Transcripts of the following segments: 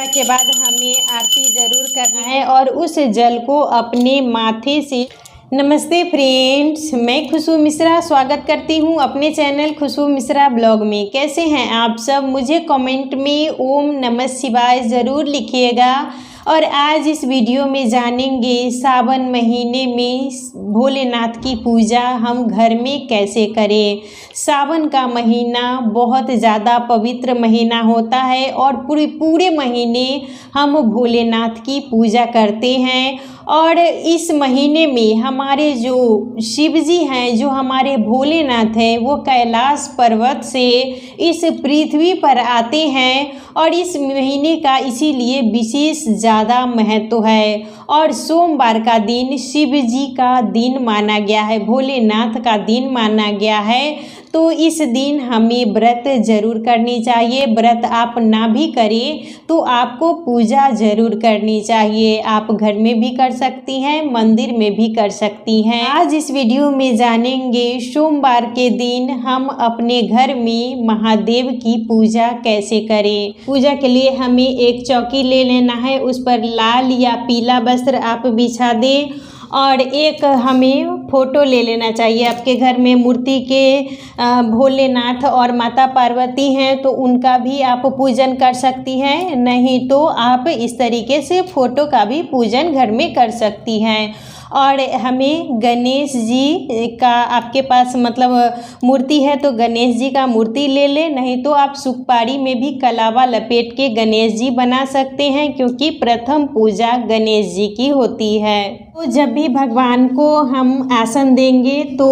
पूजा के बाद हमें आरती ज़रूर करना है और उस जल को अपने माथे से। नमस्ते फ्रेंड्स, मैं खुशबू मिश्रा स्वागत करती हूँ अपने चैनल खुशबू मिश्रा ब्लॉग में। कैसे हैं आप सब? मुझे कमेंट में ओम नमः शिवाय ज़रूर लिखिएगा। और आज इस वीडियो में जानेंगे सावन महीने में भोलेनाथ की पूजा हम घर में कैसे करें। सावन का महीना बहुत ज़्यादा पवित्र महीना होता है और पूरे महीने हम भोलेनाथ की पूजा करते हैं। और इस महीने में हमारे जो शिव जी हैं, जो हमारे भोलेनाथ हैं, वो कैलाश पर्वत से इस पृथ्वी पर आते हैं और इस महीने का इसीलिए विशेष ज़्यादा महत्व है। और सोमवार का दिन शिव जी का दिन माना गया है, भोलेनाथ का दिन माना गया है। तो इस दिन हमें व्रत ज़रूर करनी चाहिए। व्रत आप ना भी करें तो आपको पूजा ज़रूर करनी चाहिए। आप घर में भी कर सकती हैं, मंदिर में भी कर सकती हैं। आज इस वीडियो में जानेंगे सोमवार के दिन हम अपने घर में महादेव की पूजा कैसे करें। पूजा के लिए हमें एक चौकी ले लेना है, उस पर लाल या पीला वस्त्र आप बिछा दें और एक हमें फ़ोटो ले लेना चाहिए। आपके घर में मूर्ति के भोलेनाथ और माता पार्वती हैं तो उनका भी आप पूजन कर सकती हैं, नहीं तो आप इस तरीके से फ़ोटो का भी पूजन घर में कर सकती हैं। और हमें गणेश जी का, आपके पास मतलब मूर्ति है तो गणेश जी का मूर्ति ले ले, नहीं तो आप सुपारी में भी कलावा लपेट के गणेश जी बना सकते हैं, क्योंकि प्रथम पूजा गणेश जी की होती है। तो जब भी भगवान को हम आसन देंगे तो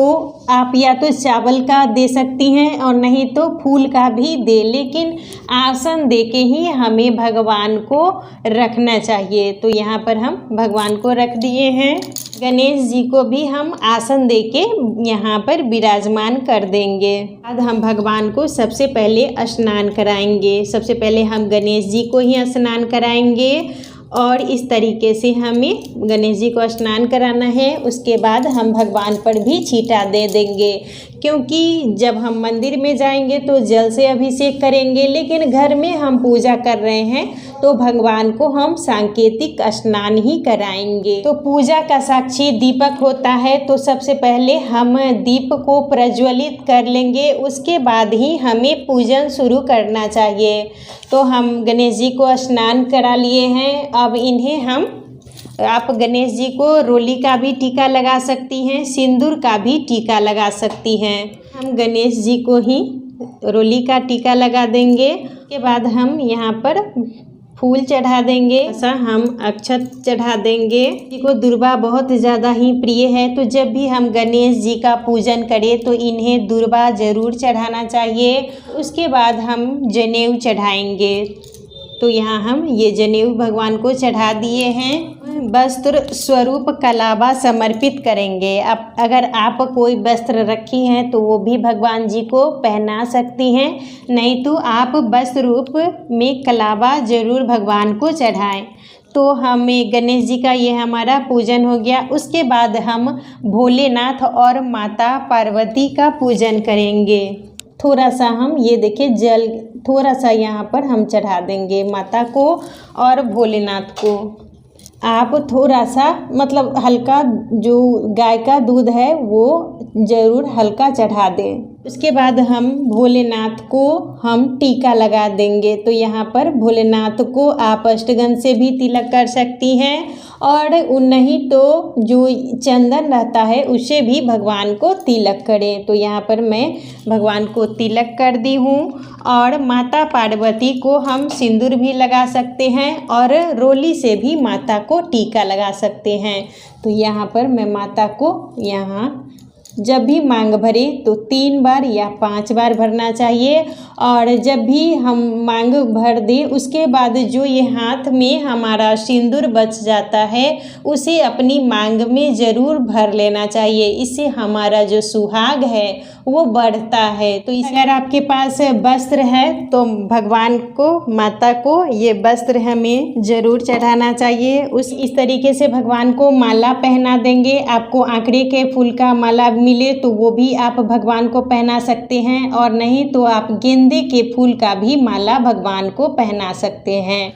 आप या तो चावल का दे सकती हैं और नहीं तो फूल का भी दे, लेकिन आसन दे के ही हमें भगवान को रखना चाहिए। तो यहाँ पर हम भगवान को रख दिए हैं। गणेश जी को भी हम आसन दे के यहाँ पर विराजमान कर देंगे। आज हम भगवान को सबसे पहले स्नान कराएंगे। सबसे पहले हम गणेश जी को ही स्नान कराएंगे और इस तरीके से हमें गणेश जी को स्नान कराना है। उसके बाद हम भगवान पर भी छींटा दे देंगे, क्योंकि जब हम मंदिर में जाएंगे तो जल से अभिषेक करेंगे, लेकिन घर में हम पूजा कर रहे हैं तो भगवान को हम सांकेतिक स्नान ही कराएंगे। तो पूजा का साक्षी दीपक होता है, तो सबसे पहले हम दीप को प्रज्वलित कर लेंगे, उसके बाद ही हमें पूजन शुरू करना चाहिए। तो हम गणेश जी को स्नान करा लिए हैं। अब इन्हें हम, आप गणेश जी को रोली का भी टीका लगा सकती हैं, सिंदूर का भी टीका लगा सकती हैं। हम गणेश जी को ही रोली का टीका लगा देंगे। उसके बाद हम यहाँ पर फूल चढ़ा देंगे, ऐसा हम अक्षत चढ़ा देंगे। जी को दुर्वा बहुत ज़्यादा ही प्रिय है, तो जब भी हम गणेश जी का पूजन करें तो इन्हें दुर्वा ज़रूर चढ़ाना चाहिए। उसके बाद हम जनेऊ चढ़ाएंगे। तो यहाँ हम ये जनेऊ भगवान को चढ़ा दिए हैं। वस्त्र स्वरूप कलावा समर्पित करेंगे। अब अगर आप कोई वस्त्र रखी हैं तो वो भी भगवान जी को पहना सकती हैं, नहीं तो आप वस्त्र रूप में कलावा ज़रूर भगवान को चढ़ाएं। तो हमें गणेश जी का ये हमारा पूजन हो गया। उसके बाद हम भोलेनाथ और माता पार्वती का पूजन करेंगे। थोड़ा सा हम ये देखिए जल थोड़ा सा यहाँ पर हम चढ़ा देंगे माता को और भोलेनाथ को। आप थोड़ा सा मतलब हल्का, जो गाय का दूध है वो ज़रूर हल्का चढ़ा दें। उसके बाद हम भोलेनाथ को हम टीका लगा देंगे। तो यहाँ पर भोलेनाथ को आप अष्टगंध से भी तिलक कर सकती हैं, और नहीं तो जो चंदन रहता है उससे भी भगवान को तिलक करें। तो यहाँ पर मैं भगवान को तिलक कर दी हूँ। और माता पार्वती को हम सिंदूर भी लगा सकते हैं और रोली से भी माता को टीका लगा सकते हैं। तो यहाँ पर मैं माता को यहाँ जब भी मांग भरे तो 3 बार या 5 बार भरना चाहिए। और जब भी हम मांग भर दें उसके बाद जो ये हाथ में हमारा सिंदूर बच जाता है उसे अपनी मांग में ज़रूर भर लेना चाहिए। इससे हमारा जो सुहाग है वो बढ़ता है। तो अगर आपके पास वस्त्र है तो भगवान को, माता को ये वस्त्र हमें ज़रूर चढ़ाना चाहिए। इस तरीके से भगवान को माला पहना देंगे। आपको आंकड़े के फूल का माला मिले तो वो भी आप भगवान को पहना सकते हैं, और नहीं तो आप गेंदे के फूल का भी माला भगवान को पहना सकते हैं।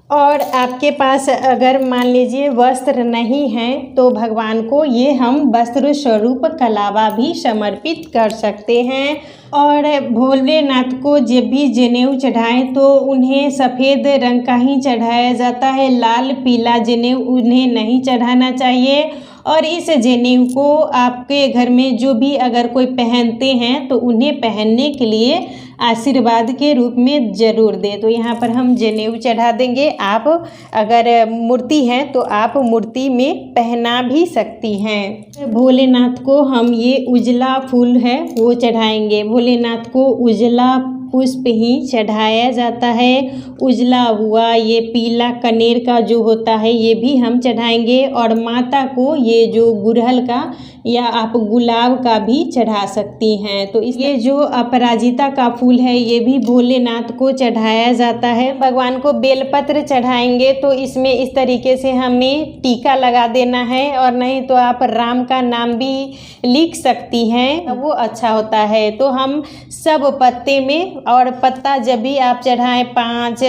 और आपके पास अगर मान लीजिए वस्त्र नहीं है तो भगवान को ये हम वस्त्र स्वरूप कलावा भी समर्पित कर सकते हैं। और भोलेनाथ को जब भी जनेऊ चढ़ाएं तो उन्हें सफ़ेद रंग का ही चढ़ाया जाता है, लाल पीला जनेऊ उन्हें नहीं चढ़ाना चाहिए। और इस जनेऊ को आपके घर में जो भी अगर कोई पहनते हैं तो उन्हें पहनने के लिए आशीर्वाद के रूप में ज़रूर दें। तो यहाँ पर हम जनेऊ चढ़ा देंगे। आप अगर मूर्ति है तो आप मूर्ति में पहना भी सकती हैं। भोलेनाथ को हम ये उजला फूल है वो चढ़ाएंगे। भोलेनाथ को उजला पुष्प ही चढ़ाया जाता है। उजला हुआ, ये पीला कनेर का जो होता है ये भी हम चढ़ाएंगे। और माता को ये जो गुड़हल का या आप गुलाब का भी चढ़ा सकती हैं। तो ये जो अपराजिता का फूल है ये भी भोलेनाथ को चढ़ाया जाता है। भगवान को बेलपत्र चढ़ाएंगे तो इसमें इस तरीके से हमें टीका लगा देना है, और नहीं तो आप राम का नाम भी लिख सकती हैं, वो अच्छा होता है। तो हम सब पत्ते में, और पत्ता जब भी आप चढ़ाएं 5,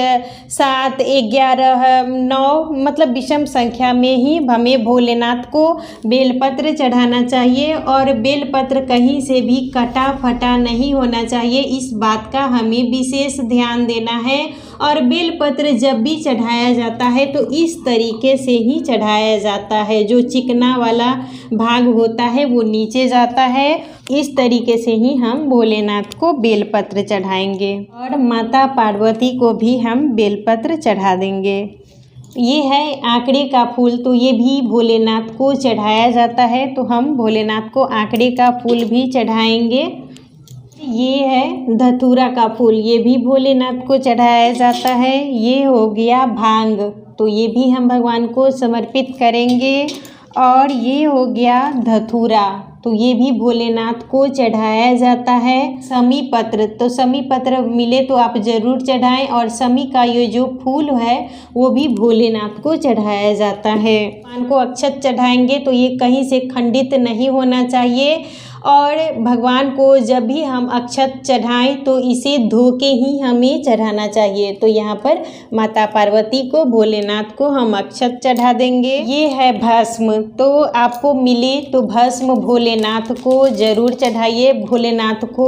7, 11, 9 मतलब विषम संख्या में ही हमें भोलेनाथ को बेलपत्र चढ़ाना चाहिए। और बेलपत्र कहीं से भी कटा फटा नहीं होना चाहिए, इस बात का हमें विशेष ध्यान देना है। और बेलपत्र जब भी चढ़ाया जाता है तो इस तरीके से ही चढ़ाया जाता है, जो चिकना वाला भाग होता है वो नीचे जाता है। इस तरीके से ही हम भोलेनाथ को बेलपत्र चढ़ाएंगे। और माता पार्वती को भी हम बेलपत्र चढ़ा देंगे। ये है आंकड़े का फूल, तो ये भी भोलेनाथ को चढ़ाया जाता है, तो हम भोलेनाथ को आंकड़े का फूल भी चढ़ाएंगे। ये है धतूरा का फूल, ये भी भोलेनाथ को चढ़ाया जाता है। ये हो गया भांग, तो ये भी हम भगवान को समर्पित करेंगे। और ये हो गया धतूरा, तो ये भी भोलेनाथ को चढ़ाया जाता है। समी पत्र, तो समी पत्र मिले तो आप ज़रूर चढ़ाएं। और समी का ये जो फूल है वो भी भोलेनाथ को चढ़ाया जाता है। भगवान को अक्षत चढ़ाएंगे तो ये कहीं से खंडित नहीं होना चाहिए। और भगवान को जब भी हम अक्षत चढ़ाएं तो इसे धो के ही हमें चढ़ाना चाहिए। तो यहाँ पर माता पार्वती को, भोलेनाथ को हम अक्षत चढ़ा देंगे। ये है भस्म, तो आपको मिले तो भस्म भोलेनाथ को ज़रूर चढ़ाइए। भोलेनाथ को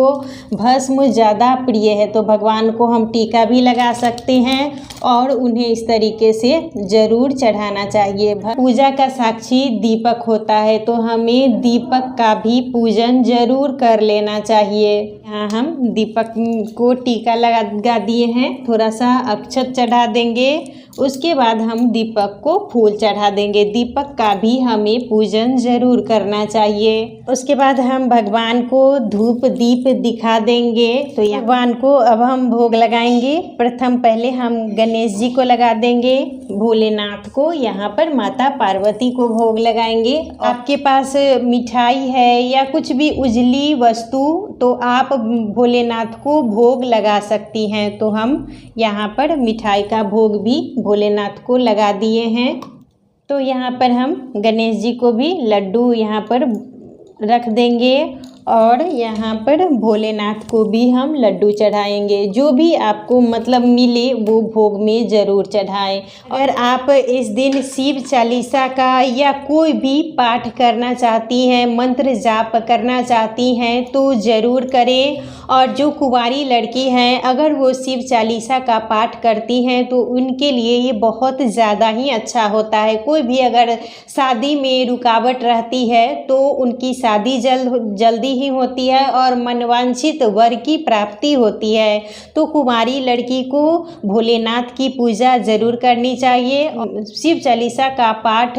भस्म ज़्यादा प्रिय है, तो भगवान को हम टीका भी लगा सकते हैं और उन्हें इस तरीके से ज़रूर चढ़ाना चाहिए। पूजा का साक्षी दीपक होता है, तो हमें दीपक का भी पूजन जरूर कर लेना चाहिए। यहाँ हम दीपक को टीका लगा दिए हैं, थोड़ा सा अक्षत चढ़ा देंगे। उसके बाद हम दीपक को फूल चढ़ा देंगे। दीपक का भी हमें पूजन जरूर करना चाहिए। उसके बाद हम भगवान को धूप दीप दिखा देंगे। तो भगवान को अब हम भोग लगाएंगे। प्रथम पहले हम गणेश जी को लगा देंगे, भोलेनाथ को, यहाँ पर माता पार्वती को भोग लगाएंगे। आपके पास मिठाई है या कुछ भी उजली वस्तु तो आप भोलेनाथ को भोग लगा सकती हैं। तो हम यहाँ पर मिठाई का भोग भी भोलेनाथ को लगा दिए हैं। तो यहाँ पर हम गणेश जी को भी लड्डू यहाँ पर रख देंगे और यहाँ पर भोलेनाथ को भी हम लड्डू चढ़ाएंगे। जो भी आपको मतलब मिले वो भोग में ज़रूर चढ़ाएं। और आप इस दिन शिव चालीसा का या कोई भी पाठ करना चाहती हैं, मंत्र जाप करना चाहती हैं तो ज़रूर करें। और जो कुंवारी लड़की हैं अगर वो शिव चालीसा का पाठ करती हैं तो उनके लिए ये बहुत ज़्यादा ही अच्छा होता है। कोई भी अगर शादी में रुकावट रहती है तो उनकी शादी जल्दी ही होती है और मनवांछित वर की प्राप्ति होती है। तो कुंवारी लड़की को भोलेनाथ की पूजा जरूर करनी चाहिए। शिव चालीसा का पाठ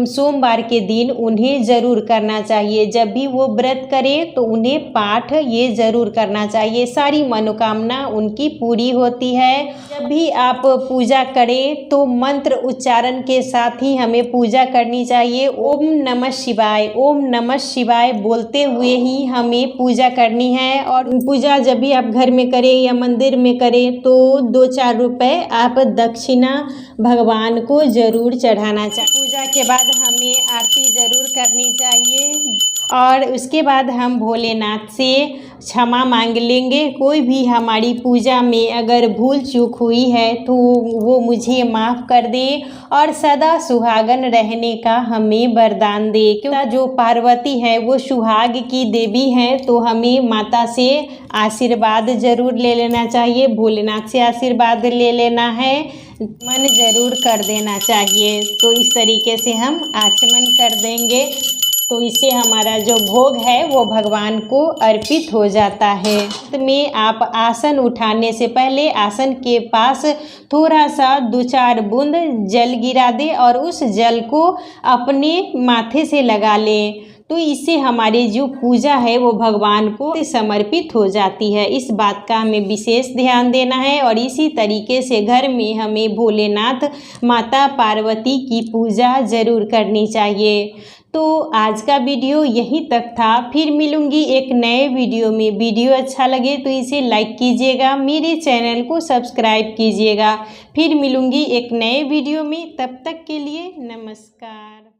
सोमवार के दिन उन्हें ज़रूर करना चाहिए। जब भी वो व्रत करें तो उन्हें पाठ ये ज़रूर करना चाहिए। सारी मनोकामना उनकी पूरी होती है। जब भी आप पूजा करें तो मंत्र उच्चारण के साथ ही हमें पूजा करनी चाहिए। ओम नमः शिवाय, ओम नमः शिवाय बोलते हुए ही हमें पूजा करनी है। और पूजा जब भी आप घर में करें या मंदिर में करें तो 2-4 रुपए आप दक्षिणा भगवान को ज़रूर चढ़ाना चाहिए। पूजा के बाद हमें आरती ज़रूर करनी चाहिए और उसके बाद हम भोलेनाथ से क्षमा मांग लेंगे। कोई भी हमारी पूजा में अगर भूल चूक हुई है तो वो मुझे माफ़ कर दे और सदा सुहागन रहने का हमें वरदान दे। क्योंकि जो पार्वती है वो सुहाग की देवी हैं, तो हमें माता से आशीर्वाद ज़रूर ले लेना चाहिए। भोलेनाथ से आशीर्वाद ले लेना है, मन ज़रूर कर देना चाहिए। तो इस तरीके से हम आचमन कर देंगे, तो इससे हमारा जो भोग है वो भगवान को अर्पित हो जाता है। में आप आसन उठाने से पहले आसन के पास थोड़ा सा 2-4 बूंद जल गिरा दें और उस जल को अपने माथे से लगा लें। तो इससे हमारी जो पूजा है वो भगवान को समर्पित हो जाती है। इस बात का हमें विशेष ध्यान देना है। और इसी तरीके से घर में हमें भोलेनाथ माता पार्वती की पूजा ज़रूर करनी चाहिए। तो आज का वीडियो यहीं तक था। फिर मिलूंगी एक नए वीडियो में। वीडियो अच्छा लगे तो इसे लाइक कीजिएगा, मेरे चैनल को सब्सक्राइब कीजिएगा। फिर मिलूंगी एक नए वीडियो में, तब तक के लिए नमस्कार।